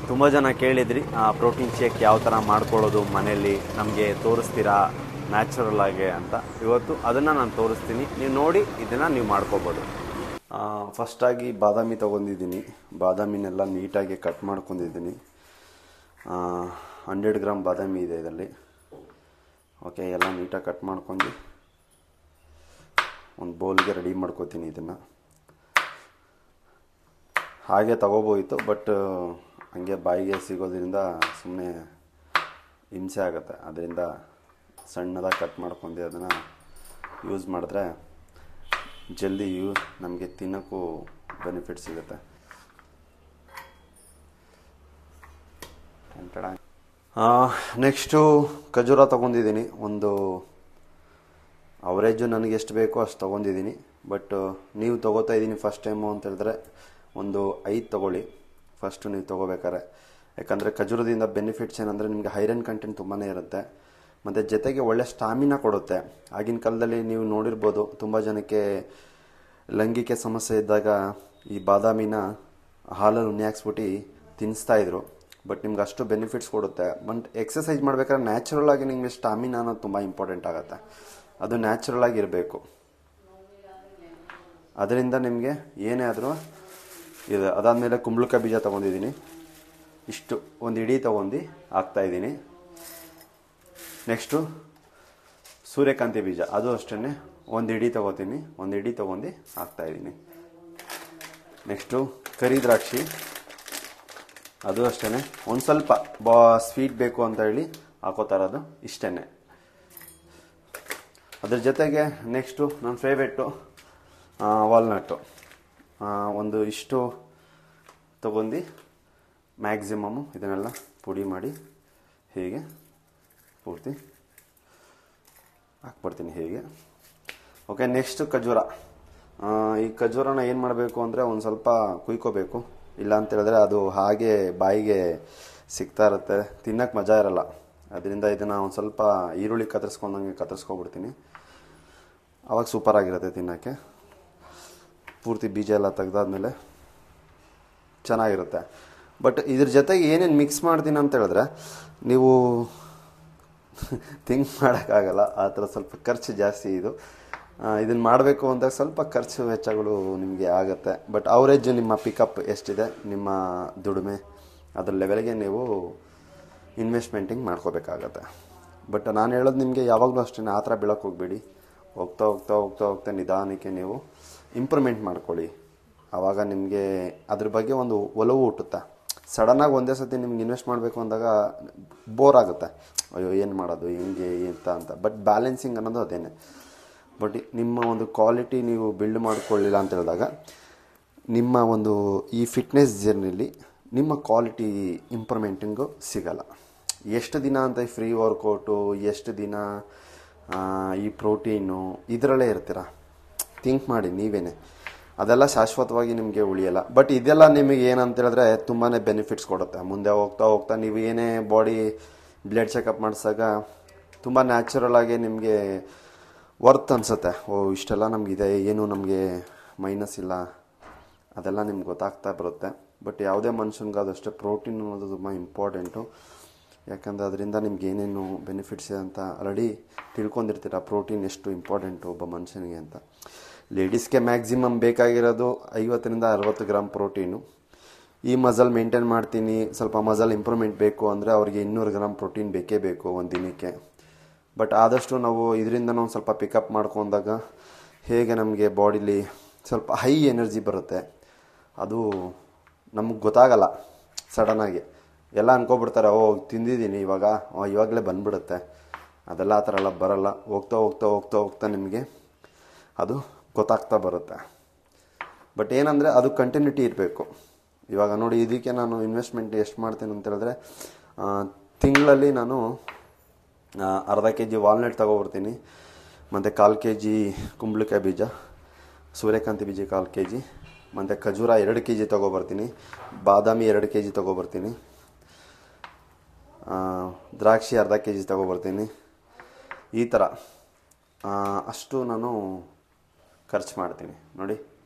ತುಂಬ ಜನ ಕೇಳಿದ್ರಿ ಪ್ರೋಟೀನ್ ಶೇಕ್ ಯಾವ ಥರ ಮಾಡ್ಕೊಳ್ಳೋದು ಮನೆಯಲ್ಲಿ ನಮಗೆ ತೋರಿಸ್ತೀರಾ ನ್ಯಾಚುರಲ್ ಆಗಿ ಅಂತ. ಇವತ್ತು ಅದನ್ನು ನಾನು ತೋರಿಸ್ತೀನಿ, ನೀವು ನೋಡಿ ಇದನ್ನು ನೀವು ಮಾಡ್ಕೋಬೋದು. ಫಸ್ಟಾಗಿ ಬಾದಾಮಿ ತೊಗೊಂಡಿದ್ದೀನಿ. ಬಾದಾಮಿನೆಲ್ಲ ನೀಟಾಗಿ ಕಟ್ ಮಾಡ್ಕೊಂಡಿದ್ದೀನಿ. 100 ಗ್ರಾಮ್ ಬಾದಾಮಿ ಇದೆ ಇದರಲ್ಲಿ. ಓಕೆ, ಎಲ್ಲ ನೀಟಾಗಿ ಕಟ್ ಮಾಡ್ಕೊಂಡು ಒಂದು ಬೌಲ್ಗೆ ರೆಡಿ ಮಾಡ್ಕೋತೀನಿ. ಇದನ್ನು ಹಾಗೆ ತಗೋಬೋಯಿತು, ಬಟ್ ಹಂಗೆ ಬಾಯಿಗೆ ಸಿಗೋದ್ರಿಂದ ಸುಮ್ಮನೆ ಹಿಂಸೆ ಆಗುತ್ತೆ. ಅದರಿಂದ ಸಣ್ಣದಾಗಿ ಕಟ್ ಮಾಡ್ಕೊಂಡು ಅದನ್ನು ಯೂಸ್ ಮಾಡಿದ್ರೆ ಜಲ್ದಿ ನಮಗೆ ತಿನ್ನೋಕ್ಕೂ ಬೆನಿಫಿಟ್ ಸಿಗುತ್ತೆ. ನೆಕ್ಸ್ಟು ಖಜೂರ ತೊಗೊಂಡಿದ್ದೀನಿ. ಒಂದು ಅವರೇಜು ನನಗೆ ಎಷ್ಟು ಬೇಕೋ ಅಷ್ಟು ತೊಗೊಂಡಿದ್ದೀನಿ. ಬಟ್ ನೀವು ತೊಗೋತಾ ಇದ್ದೀನಿ ಫಸ್ಟ್ ಟೈಮು ಅಂತ ಹೇಳಿದ್ರೆ ಒಂದು 5 ತೊಗೊಳ್ಳಿ ಫಸ್ಟು ನೀವು ತೊಗೋಬೇಕಾರೆ. ಯಾಕಂದರೆ ಖಜೂರದಿಂದ ಬೆನಿಫಿಟ್ಸ್ ಏನಂದರೆ ನಿಮಗೆ ಐರನ್ ಕಂಟೆಂಟ್ ತುಂಬಾ ಇರುತ್ತೆ, ಮತ್ತು ಜೊತೆಗೆ ಒಳ್ಳೆ ಸ್ಟಾಮಿನಾ ಕೊಡುತ್ತೆ. ಆಗಿನ ಕಾಲದಲ್ಲಿ ನೀವು ನೋಡಿರ್ಬೋದು, ತುಂಬ ಜನಕ್ಕೆ ಲೈಂಗಿಕ ಸಮಸ್ಯೆ ಇದ್ದಾಗ ಈ ಬಾದಾಮಿನ ಹಾಲಲ್ಲಿ ಉಣ್ಣೆ ಹಾಕ್ಸ್ಬಿಟ್ಟು ತಿನ್ನಿಸ್ತಾಯಿದ್ರು. ಬಟ್ ನಿಮ್ಗೆ ಅಷ್ಟು ಬೆನಿಫಿಟ್ಸ್ ಕೊಡುತ್ತೆ. ಬಟ್ ಎಕ್ಸಸೈಸ್ ಮಾಡ್ಬೇಕಾದ್ರೆ ನ್ಯಾಚುರಲ್ ಆಗಿ ನಿಮಗೆ ಸ್ಟಾಮಿನಾ ಅನ್ನೋದು ತುಂಬ ಇಂಪಾರ್ಟೆಂಟ್ ಆಗುತ್ತೆ. ಅದು ನ್ಯಾಚುರಲ್ ಆಗಿರಬೇಕು. ಅದರಿಂದ ನಿಮಗೆ ಏನೇ ಆದರೂ ಇದೆ. ಅದಾದಮೇಲೆ ಕುಂಬಳಕಾಯಿ ಬೀಜ ತೊಗೊಂಡಿದ್ದೀನಿ. ಇಷ್ಟು ಒಂದು ಇಡೀ ತೊಗೊಂಡು ಹಾಕ್ತಾಯಿದ್ದೀನಿ. ನೆಕ್ಸ್ಟು ಸೂರ್ಯಕಾಂತಿ ಬೀಜ, ಅದು ಅಷ್ಟೇ ಒಂದು ಇಡೀ ತೊಗೋತೀನಿ. ಒಂದು ಇಡೀ ತೊಗೊಂಡು ಹಾಕ್ತಾಯಿದ್ದೀನಿ. ನೆಕ್ಸ್ಟು ಕರಿ ದ್ರಾಕ್ಷಿ, ಅದು ಅಷ್ಟೇ ಒಂದು ಸ್ವಲ್ಪ ಸ್ವೀಟ್ ಬೇಕು ಅಂತ ಹೇಳಿ ಹಾಕೋತಾರದು, ಇಷ್ಟೇ. ಅದ್ರ ಜೊತೆಗೆ ನೆಕ್ಸ್ಟು ನನ್ನ ಫೇವ್ರೇಟು ವಾಲ್ನಟ್ಟು. ಒಂದು ಇಷ್ಟು ತೊಗೊಂಡು ಮ್ಯಾಕ್ಸಿಮಮ್ಮು ಇದನ್ನೆಲ್ಲ ಪುಡಿ ಮಾಡಿ ಹೀಗೆ ಪೂರ್ತಿ ಹಾಕ್ಬಿಡ್ತೀನಿ ಹೀಗೆ. ಓಕೆ, ನೆಕ್ಸ್ಟು ಖಜೂರ. ಈ ಖಜೂರನ ಏನು ಮಾಡಬೇಕು ಅಂದರೆ ಒಂದು ಸ್ವಲ್ಪ ಕುಯ್ಕೋಬೇಕು. ಇಲ್ಲ ಅಂತ ಹೇಳಿದ್ರೆ ಅದು ಹಾಗೆ ಬಾಯಿಗೆ ಸಿಗ್ತಾ ಇರುತ್ತೆ, ತಿನ್ನೋಕ್ಕೆ ಮಜಾ ಇರಲ್ಲ. ಅದರಿಂದ ಇದನ್ನು ಒಂದು ಸ್ವಲ್ಪ ಈರುಳ್ಳಿ ಕತ್ತರಿಸ್ಕೊಂಡಂಗೆ ಕತ್ತರಿಸ್ಕೊಬಿಡ್ತೀನಿ. ಆವಾಗ ಸೂಪರಾಗಿರುತ್ತೆ ತಿನ್ನೋಕ್ಕೆ. ಪೂರ್ತಿ ಬೀಜ ಎಲ್ಲ ತೆಗ್ದಾದ್ಮೇಲೆ ಚೆನ್ನಾಗಿರುತ್ತೆ. ಬಟ್ ಇದ್ರ ಜೊತೆಗೆ ಏನೇನು ಮಿಕ್ಸ್ ಮಾಡ್ತೀನಿ ಅಂತ ಹೇಳಿದ್ರೆ ನೀವು ಥಿಂಕ್ ಮಾಡೋಕ್ಕಾಗಲ್ಲ, ಆ ಥರ ಸ್ವಲ್ಪ ಖರ್ಚು ಜಾಸ್ತಿ ಇದು. ಇದನ್ನು ಮಾಡಬೇಕು ಅಂದಾಗ ಸ್ವಲ್ಪ ಖರ್ಚು ವೆಚ್ಚಗಳು ನಿಮಗೆ ಆಗುತ್ತೆ. ಬಟ್ ಅವರೇಜ್ ನಿಮ್ಮ ಪಿಕಪ್ ಎಷ್ಟಿದೆ, ನಿಮ್ಮ ದುಡಿಮೆ, ಅದ್ರ ಲೆವೆಲ್ಗೆ ನೀವು ಇನ್ವೆಸ್ಟ್ಮೆಂಟಿಂಗ್ ಮಾಡ್ಕೋಬೇಕಾಗತ್ತೆ. ಬಟ್ ನಾನು ಹೇಳೋದು ನಿಮಗೆ ಯಾವಾಗಲೂ ಅಷ್ಟೇ, ಆ ಥರ ಬೀಳಕ್ಕೆ ಹೋಗಬೇಡಿ. ಹೋಗ್ತಾ ಹೋಗ್ತಾ ಹೋಗ್ತಾ ಹೋಗ್ತಾ ನಿಧಾನಕ್ಕೆ ನೀವು ಇಂಪ್ರೂವ್ಮೆಂಟ್ ಮಾಡ್ಕೊಳ್ಳಿ. ಆವಾಗ ನಿಮಗೆ ಅದ್ರ ಬಗ್ಗೆ ಒಂದು ಒಲವು ಹುಟ್ಟುತ್ತೆ. ಸಡನ್ನಾಗಿ ಒಂದೇ ಸತಿ ನಿಮ್ಗೆ ಇನ್ವೆಸ್ಟ್ ಮಾಡಬೇಕು ಅಂದಾಗ ಬೋರ್ ಆಗುತ್ತೆ. ಅಯ್ಯೋ ಏನು ಮಾಡೋದು, ಹಿಂಗೆ ಅಂತ. ಬಟ್ ಬ್ಯಾಲೆನ್ಸಿಂಗ್ ಅನ್ನೋದು ಅದೇನೆ. ಬಟ್ ನಿಮ್ಮ ಒಂದು ಕ್ವಾಲಿಟಿ ನೀವು ಬಿಲ್ಡ್ ಮಾಡ್ಕೊಳ್ಳಿಲ್ಲ ಅಂತ ಹೇಳಿದಾಗ ನಿಮ್ಮ ಒಂದು ಈ ಫಿಟ್ನೆಸ್ ಜರ್ನಿಲಿ ನಿಮ್ಮ ಕ್ವಾಲಿಟಿ ಇಂಪ್ರೂವ್ಮೆಂಟಿಂಗು ಸಿಗಲ್ಲ. ಎಷ್ಟು ದಿನ ಅಂತ ಈ ಫ್ರೀ ವರ್ಕೌಟು, ಎಷ್ಟು ದಿನ ಈ ಪ್ರೋಟೀನು ಇದರಲ್ಲೇ ಇರ್ತೀರ. ಥಿಂಕ್ ಮಾಡಿ ನೀವೇನೆ, ಅದೆಲ್ಲ ಶಾಶ್ವತವಾಗಿ ನಿಮಗೆ ಉಳಿಯಲ್ಲ. ಬಟ್ ಇದೆಲ್ಲ ನಿಮಗೆ ಏನಂತ ಹೇಳಿದ್ರೆ ತುಂಬಾ ಬೆನಿಫಿಟ್ಸ್ ಕೊಡುತ್ತೆ. ಮುಂದೆ ಹೋಗ್ತಾ ಹೋಗ್ತಾ ನೀವು ಏನೇ ಬಾಡಿ ಬ್ಲಡ್ ಚೆಕಪ್ ಮಾಡಿಸಾಗ ತುಂಬ ನ್ಯಾಚುರಲ್ ಆಗಿ ನಿಮಗೆ ವರ್ತ್ ಅನಿಸುತ್ತೆ. ಓ ಇಷ್ಟೆಲ್ಲ ನಮಗಿದೆ, ಏನು ನಮಗೆ ಮೈನಸ್ ಇಲ್ಲ, ಅದೆಲ್ಲ ನಿಮ್ಗೆ ಗೊತ್ತಾಗ್ತಾ ಬರುತ್ತೆ. ಬಟ್ ಯಾವುದೇ ಮನುಷ್ಯನಿಗೆ ಅದಷ್ಟೇ ಪ್ರೋಟೀನ್ ಅನ್ನೋದು ತುಂಬ ಇಂಪಾರ್ಟೆಂಟು. ಯಾಕಂದರೆ ಅದರಿಂದ ನಿಮ್ಗೆ ಏನೇನು ಬೆನಿಫಿಟ್ಸ್ ಇದೆ ಅಂತ ಆಲ್ರೆಡಿ ತಿಳ್ಕೊಂಡಿರ್ತೀರ, ಪ್ರೋಟೀನ್ ಎಷ್ಟು ಇಂಪಾರ್ಟೆಂಟು ಒಬ್ಬ ಮನುಷ್ಯನಿಗೆ ಅಂತ. ಲೇಡೀಸ್ಗೆ ಮ್ಯಾಕ್ಸಿಮಮ್ ಬೇಕಾಗಿರೋದು 50ರಿಂದ 60 ಗ್ರಾಮ್ ಪ್ರೋಟೀನು. ಈ ಮಸಲ್ ಮೇಂಟೈನ್ ಮಾಡ್ತೀನಿ, ಸ್ವಲ್ಪ ಮಸಲ್ ಇಂಪ್ರೂವ್ಮೆಂಟ್ ಬೇಕು ಅಂದರೆ ಅವರಿಗೆ 200 ಗ್ರಾಮ್ ಪ್ರೋಟೀನ್ ಬೇಕೇ ಬೇಕು ಒಂದು ದಿನಕ್ಕೆ. ಬಟ್ ಆದಷ್ಟು ನಾವು ಇದರಿಂದ ಒಂದು ಸ್ವಲ್ಪ ಪಿಕಪ್ ಮಾಡ್ಕೊಂಡಾಗ ಹೇಗೆ ನಮಗೆ ಬಾಡಿಲಿ ಸ್ವಲ್ಪ ಹೈ ಎನರ್ಜಿ ಬರುತ್ತೆ. ಅದು ನಮಗೆ ಗೊತ್ತಾಗಲ್ಲ. ಸಡನ್ನಾಗಿ ಎಲ್ಲ ಅನ್ಕೊಬಿಡ್ತಾರೆ, ಓ ತಿಂದಿದ್ದೀನಿ ಇವಾಗಲೇ ಬಂದ್ಬಿಡುತ್ತೆ. ಅದೆಲ್ಲ ಆ ಥರ ಎಲ್ಲ ಬರಲ್ಲ. ಹೋಗ್ತಾ ಹೋಗ್ತಾ ಹೋಗ್ತಾ ಹೋಗ್ತಾ ನಿಮಗೆ ಅದು ಗೊತ್ತಾಗ್ತಾ ಬರುತ್ತೆ. ಬಟ್ ಏನಂದರೆ ಅದು ಕಂಟಿನ್ಯೂಟಿ ಇರಬೇಕು. ಇವಾಗ ನೋಡಿ, ಇದಕ್ಕೆ ನಾನು ಇನ್ವೆಸ್ಟ್ಮೆಂಟ್ ಎಷ್ಟು ಮಾಡ್ತೀನಿ ಅಂತ ಹೇಳಿದ್ರೆ ತಿಂಗಳಲ್ಲಿ ನಾನು ಅರ್ಧ kg ವಾಲ್ನಟ್ ತೊಗೊಬರ್ತೀನಿ, ಮತ್ತು 1/4 kg ಕುಂಬಳಕಾಯಿ ಬೀಜ, ಸೂರ್ಯಕಾಂತಿ ಬೀಜ 1/4 kg, ಮತ್ತು ಖಜೂರ 2 kg ತೊಗೊಬರ್ತೀನಿ, ಬಾದಾಮಿ 2 kg ತೊಗೊಬರ್ತೀನಿ, ದ್ರಾಕ್ಷಿ ಅರ್ಧ kg ತೊಗೊಬರ್ತೀನಿ. ಈ ಥರ ಅಷ್ಟು ನಾನು ಖರ್ಚು ಮಾಡ್ತೀನಿ. ನೋಡಿ,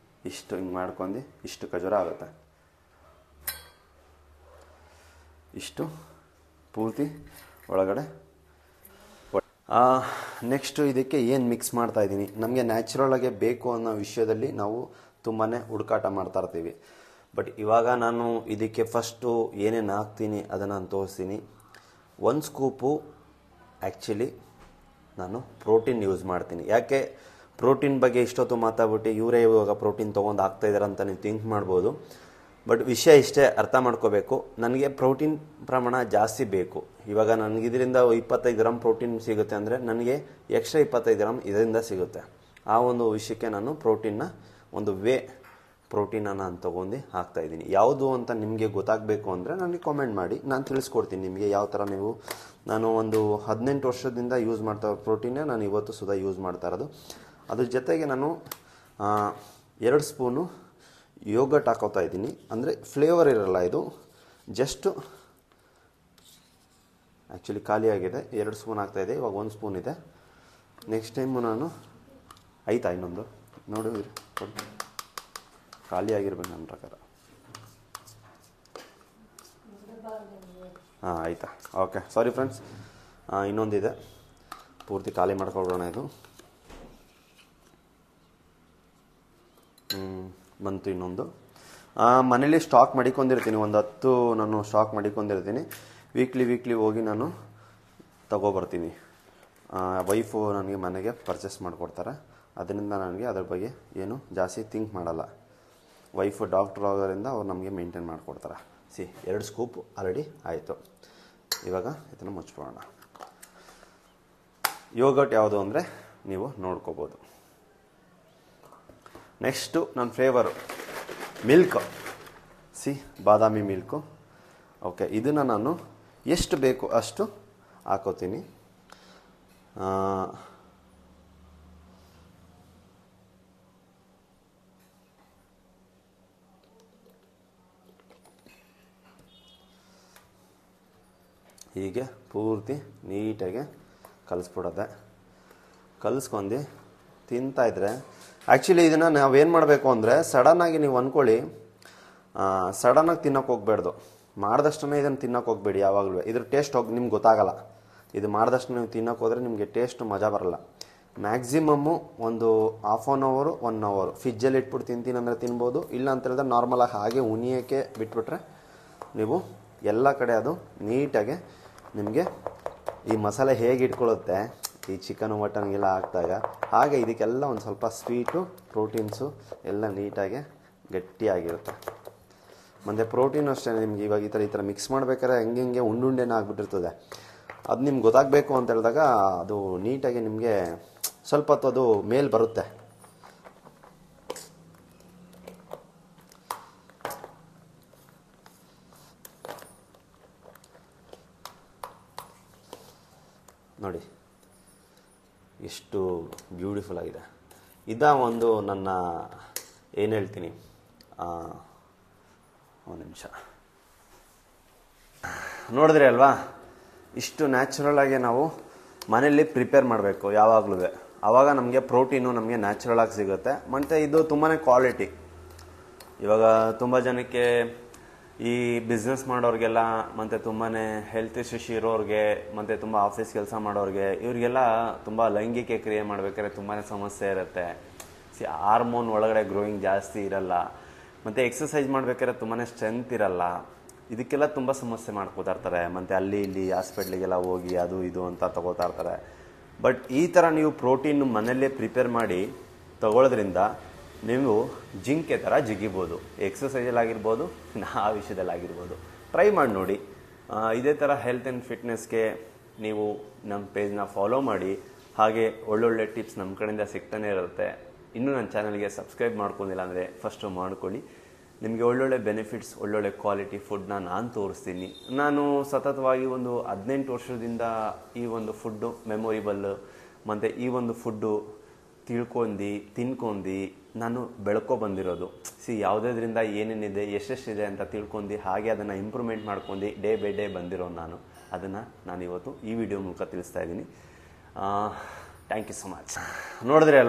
ಇಷ್ಟು ಹಿಂಗೆ ಮಾಡ್ಕೊಂಡು ಇಷ್ಟು ಖಜೂರ ಆಗುತ್ತೆ. ಇಷ್ಟು ಪೂರ್ತಿ ಒಳಗಡೆ. ನೆಕ್ಸ್ಟು ಇದಕ್ಕೆ ಏನು ಮಿಕ್ಸ್ ಮಾಡ್ತಾ ಇದ್ದೀನಿ, ನಮಗೆ ನ್ಯಾಚುರಲಾಗೆ ಬೇಕು ಅನ್ನೋ ವಿಷಯದಲ್ಲಿ ನಾವು ತುಂಬಾ ಹುಡುಕಾಟ ಮಾಡ್ತಾ ಇರ್ತೀವಿ. ಬಟ್ ಇವಾಗ ನಾನು ಇದಕ್ಕೆ ಫಸ್ಟು ಏನೇನು ಹಾಕ್ತೀನಿ ಅದನ್ನು ನಾನು ತೋರಿಸ್ತೀನಿ. 1 ಸ್ಕೂಪು ಆ್ಯಕ್ಚುಲಿ ನಾನು ಪ್ರೋಟೀನ್ ಯೂಸ್ ಮಾಡ್ತೀನಿ. ಯಾಕೆ ಪ್ರೋಟೀನ್ ಬಗ್ಗೆ ಇಷ್ಟೊತ್ತು ಮಾತಾಡ್ಬಿಟ್ಟು ಇವರೇ ಇವಾಗ ಪ್ರೋಟೀನ್ ತೊಗೊಂಡು ಹಾಕ್ತಾಯಿದ್ದಾರೆ ಅಂತ ನೀವು ಥಿಂಕ್ ಮಾಡ್ಬೋದು. ಬಟ್ ವಿಷಯ ಇಷ್ಟೇ ಅರ್ಥ ಮಾಡ್ಕೋಬೇಕು, ನನಗೆ ಪ್ರೋಟೀನ್ ಪ್ರಮಾಣ ಜಾಸ್ತಿ ಬೇಕು. ಇವಾಗ ನನಗಿದರಿಂದ 25 ಗ್ರಾಮ್ ಪ್ರೋಟೀನ್ ಸಿಗುತ್ತೆ ಅಂದರೆ ನನಗೆ ಎಕ್ಸ್ಟ್ರಾ 25 ಗ್ರಾಮ್ ಇದರಿಂದ ಸಿಗುತ್ತೆ. ಆ ಒಂದು ವಿಷಯಕ್ಕೆ ನಾನು ಪ್ರೋಟೀನ್ನ ಒಂದು ಪ್ರೋಟೀನನ್ನು ನಾನು ತೊಗೊಂಡು ಹಾಕ್ತಾಯಿದ್ದೀನಿ. ಯಾವುದು ಅಂತ ನಿಮಗೆ ಗೊತ್ತಾಗಬೇಕು ಅಂದರೆ ನನಗೆ ಕಾಮೆಂಟ್ ಮಾಡಿ, ನಾನು ತಿಳಿಸ್ಕೊಡ್ತೀನಿ ನಿಮಗೆ ಯಾವ ಥರ ನೀವು. ನಾನು ಒಂದು 18 ವರ್ಷದಿಂದ ಯೂಸ್ ಮಾಡ್ತಾ ಇರೋ ಪ್ರೋಟೀನೇ ನಾನು ಇವತ್ತು ಸುಧಾ ಯೂಸ್ ಮಾಡ್ತಾ ಇರೋದು. ಅದ್ರ ಜೊತೆಗೆ ನಾನು 2 ಸ್ಪೂನು ಯೋಗಟ್ ಹಾಕೋತಾ ಇದ್ದೀನಿ. ಅಂದರೆ ಫ್ಲೇವರ್ ಇರಲ್ಲ, ಇದು ಜಸ್ಟು ಆ್ಯಕ್ಚುಲಿ ಖಾಲಿಯಾಗಿದೆ. 2 ಸ್ಪೂನ್ ಹಾಕ್ತಾಯಿದೆ, ಇವಾಗ 1 ಸ್ಪೂನ್ ಇದೆ. ನೆಕ್ಸ್ಟ್ ಟೈಮು ನಾನು ಆಯ್ತಾ ಇನ್ನೊಂದು ನೋಡಿ, ಖಾಲಿ ಆಗಿರ್ಬೇಕು ನನ್ನ ಪ್ರಕಾರ. ಆಯಿತಾ, ಓಕೆ, ಸಾರಿ ಫ್ರೆಂಡ್ಸ್. ಇನ್ನೊಂದಿದೆ, ಪೂರ್ತಿ ಖಾಲಿ ಮಾಡ್ಕೊಳ್ಬೋಣ. ಇದು ಬಂತು ಇನ್ನೊಂದು. ಮನೇಲಿ ಸ್ಟಾಕ್ ಮಾಡಿಕೊಂಡಿರ್ತೀನಿ, ಒಂದು 10 ನಾನು ಸ್ಟಾಕ್ ಮಾಡಿಕೊಂಡಿರ್ತೀನಿ. ವೀಕ್ಲಿ ಹೋಗಿ ನಾನು ತಗೊಬರ್ತೀನಿ. ವೈಫು ನನಗೆ ಮನೆಗೆ ಪರ್ಚೇಸ್ ಮಾಡಿಕೊಡ್ತಾರೆ. ಅದರಿಂದ ನನಗೆ ಅದ್ರ ಬಗ್ಗೆ ಏನು ಜಾಸ್ತಿ ಥಿಂಕ್ ಮಾಡಲ್ಲ. ವೈಫು ಡಾಕ್ಟ್ರ್ ಆಗೋದ್ರಿಂದ ಅವ್ರು ನಮಗೆ ಮೇಂಟೈನ್ ಮಾಡಿಕೊಡ್ತಾರೆ. 2 ಸ್ಕೂಪ್ ಆಲ್ರೆಡಿ ಆಯಿತು. ಇವಾಗ ಇದನ್ನು ಮುಚ್ಕೊಳ್ಳೋಣ. ಯೋಗಟ್ ಯಾವುದು ಅಂದರೆ ನೀವು ನೋಡ್ಕೋಬೋದು. ನೆಕ್ಸ್ಟು ನನ್ನ ಫ್ಲೇವರು ಮಿಲ್ಕ್, ಬಾದಾಮಿ ಮಿಲ್ಕು. ಓಕೆ, ಇದನ್ನು ನಾನು ಎಷ್ಟು ಬೇಕು ಅಷ್ಟು ಹಾಕೋತೀನಿ. ಹೀಗೆ ಪೂರ್ತಿ ನೀಟಾಗಿ ಕಲಿಸ್ಬಿಡೋದೆ. ಕಲಿಸ್ಕೊಂಡು ತಿಂತಾಯಿದ್ರೆ ಆ್ಯಕ್ಚುಲಿ ಇದನ್ನು ನಾವೇನು ಮಾಡಬೇಕು ಅಂದರೆ, ಸಡನ್ನಾಗಿ ನೀವು ಅಂದ್ಕೊಳ್ಳಿ, ಸಡನ್ನಾಗಿ ತಿನ್ನೋಕೆ ಹೋಗ್ಬೇಡ್ದು. ಮಾಡಿದಷ್ಟೇ ಇದನ್ನು ತಿನ್ನೋಕೆ ಹೋಗ್ಬೇಡಿ ಯಾವಾಗಲೂ. ಇದ್ರ ಟೇಸ್ಟ್ ನಿಮ್ಗೆ ಗೊತ್ತಾಗಲ್ಲ. ಇದು ಮಾಡಿದಷ್ಟು ನೀವು ತಿನ್ನೋಕೆ ಹೋದರೆ ನಿಮಗೆ ಟೇಸ್ಟ್ ಮಜಾ ಬರಲ್ಲ. ಮ್ಯಾಕ್ಸಿಮಮ್ಮು ಒಂದು 1/2 ಅವರ್ 1 ಅವರ್ ಫ್ರಿಜ್ಜಲ್ಲಿ ಇಟ್ಬಿಟ್ಟು ತಿಂತೀನಿ ಅಂದರೆ ತಿನ್ಬೋದು. ಇಲ್ಲ ಅಂತ ಹೇಳಿದ್ರೆ ನಾರ್ಮಲಾಗಿ ಹಾಗೆ ಉಣಿಯೋಕ್ಕೆ ಬಿಟ್ಬಿಟ್ರೆ ನೀವು ಎಲ್ಲ ಕಡೆ ಅದು ನೀಟಾಗಿ ನಿಮಗೆ ಈ ಮಸಾಲೆ ಹೇಗೆ ಇಟ್ಕೊಳ್ಳುತ್ತೆ ಈ ಚಿಕನು ಮಟನ್ಗೆಲ್ಲ ಹಾಕಿದಾಗ, ಹಾಗೆ ಇದಕ್ಕೆಲ್ಲ ಒಂದು ಸ್ವಲ್ಪ ಸ್ವೀಟು ಪ್ರೋಟೀನ್ಸು ಎಲ್ಲ ನೀಟಾಗಿ ಗಟ್ಟಿಯಾಗಿರುತ್ತೆ. ಮತ್ತು ಪ್ರೋಟೀನು ಅಷ್ಟೇ, ನಿಮ್ಗೆ ಇವಾಗ ಈ ಥರ ಮಿಕ್ಸ್ ಮಾಡ್ಬೇಕಾದ್ರೆ ಹೆಂಗೆ ಉಂಡುಂಡೆನ ಆಗಿಬಿಟ್ಟಿರ್ತದೆ. ಅದು ನಿಮ್ಗೆ ಗೊತ್ತಾಗಬೇಕು ಅಂತ ಹೇಳಿದಾಗ ಅದು ನೀಟಾಗಿ ನಿಮಗೆ ಸ್ವಲ್ಪ ಹೊತ್ತು ಅದು ಮೇಲೆ ಬರುತ್ತೆ. ನೋಡಿ ಎಷ್ಟು ಬ್ಯೂಟಿಫುಲ್ ಆಗಿದೆ. ಒಂದು ನನ್ನ ಏನು ಹೇಳ್ತೀನಿ, ಒಂದು ನಿಮಿಷ ನೋಡಿದ್ರಿ ಅಲ್ವಾ, ಇಷ್ಟು ನ್ಯಾಚುರಲ್ ಆಗಿ ನಾವು ಮನೆಯಲ್ಲಿ ಪ್ರಿಪೇರ್ ಮಾಡಬೇಕು ಯಾವಾಗಲೂ. ಆವಾಗ ನಮಗೆ ಪ್ರೋಟೀನು ನಮಗೆ ನ್ಯಾಚುರಲ್ ಆಗಿ ಸಿಗುತ್ತೆ. ಮತ್ತು ಇದು ತುಂಬಾ ಕ್ವಾಲಿಟಿ. ಇವಾಗ ತುಂಬ ಜನಕ್ಕೆ ಈ ಬಿಸ್ನೆಸ್ ಮಾಡೋರಿಗೆಲ್ಲ, ಮತ್ತು ತುಂಬಾ ಹೆಲ್ತ್ ಇಶ್ಯೂಸ್ ಇರೋರಿಗೆ, ಮತ್ತು ತುಂಬ ಆಫೀಸ್ ಕೆಲಸ ಮಾಡೋರಿಗೆ, ಇವರಿಗೆಲ್ಲ ತುಂಬ ಲೈಂಗಿಕ ಕ್ರಿಯೆ ಮಾಡಬೇಕಾದ್ರೆ ತುಂಬಾ ಸಮಸ್ಯೆ ಇರುತ್ತೆ. ಹಾರ್ಮೋನ್ ಒಳಗಡೆ ಗ್ರೋಯಿಂಗ್ ಜಾಸ್ತಿ ಇರಲ್ಲ. ಮತ್ತು ಎಕ್ಸಸೈಸ್ ಮಾಡಬೇಕಾದ್ರೆ ತುಂಬಾ ಸ್ಟ್ರೆಂತ್ ಇರಲ್ಲ. ಇದಕ್ಕೆಲ್ಲ ತುಂಬ ಸಮಸ್ಯೆ ಮಾಡ್ಕೋತಾ ಇರ್ತಾರೆ. ಮತ್ತು ಅಲ್ಲಿ ಇಲ್ಲಿ ಹಾಸ್ಪಿಟ್ಲಿಗೆಲ್ಲ ಹೋಗಿ ಅದು ಇದು ಅಂತ ತಗೋತಾ ಇರ್ತಾರೆ. ಬಟ್ ಈ ಥರ ನೀವು ಪ್ರೋಟೀನ್ ಮನೆಯಲ್ಲೇ ಪ್ರಿಪೇರ್ ಮಾಡಿ ತಗೊಳ್ಳೋದ್ರಿಂದ ನೀವು ಜಿಂಕೆ ಥರ ಜಿಗಿಬೋದು. ಎಕ್ಸಸೈಜಲ್ಲಾಗಿರ್ಬೋದು, ಆ ವಿಷಯದಲ್ಲಾಗಿರ್ಬೋದು. ಟ್ರೈ ಮಾಡಿ ನೋಡಿ. ಇದೇ ಥರ ಹೆಲ್ತ್ ಆ್ಯಂಡ್ ಫಿಟ್ನೆಸ್ಗೆ ನೀವು ನಮ್ಮ ಪೇಜ್ನ ಫಾಲೋ ಮಾಡಿ. ಹಾಗೆ ಒಳ್ಳೊಳ್ಳೆ ಟಿಪ್ಸ್ ನಮ್ಮ ಕಡೆಯಿಂದ ಸಿಗ್ತಾನೆ ಇರುತ್ತೆ. ಇನ್ನೂ ನನ್ನ ಚಾನಲ್ಗೆ ಸಬ್ಸ್ಕ್ರೈಬ್ ಮಾಡ್ಕೊಂಡಿಲ್ಲ ಅಂದರೆ ಫಸ್ಟು ಮಾಡ್ಕೊಳ್ಳಿ. ನಿಮಗೆ ಒಳ್ಳೊಳ್ಳೆ ಬೆನಿಫಿಟ್ಸ್, ಒಳ್ಳೊಳ್ಳೆ ಕ್ವಾಲಿಟಿ ಫುಡ್ನ ನಾನು ತೋರಿಸ್ತೀನಿ. ನಾನು ಸತತವಾಗಿ ಒಂದು 18 ವರ್ಷದಿಂದ ಈ ಒಂದು ಫುಡ್ಡು ಮೆಮೊರಿಬಲ್, ಮತ್ತು ಈ ಒಂದು ಫುಡ್ಡು ತಿನ್ಕೊಂಡು ನಾನು ಬಂದಿರೋದು. ಯಾವುದ್ರಿಂದ ಏನೇನಿದೆ, ಎಷ್ಟೆಷ್ಟಿದೆ ಅಂತ ತಿಳ್ಕೊಂಡು, ಹಾಗೆ ಅದನ್ನು ಇಂಪ್ರೂವ್ಮೆಂಟ್ ಮಾಡ್ಕೊಂಡು ಡೇ ಬೈ ಡೇ ಬಂದಿರೋ ಅದನ್ನು ನಾನು ಇವತ್ತು ಈ ವಿಡಿಯೋ ಮೂಲಕ ತಿಳಿಸ್ತಾ ಇದ್ದೀನಿ. Thank you so much. ನೋಡಿದ್ರಿ ಅಲ್ವಾ.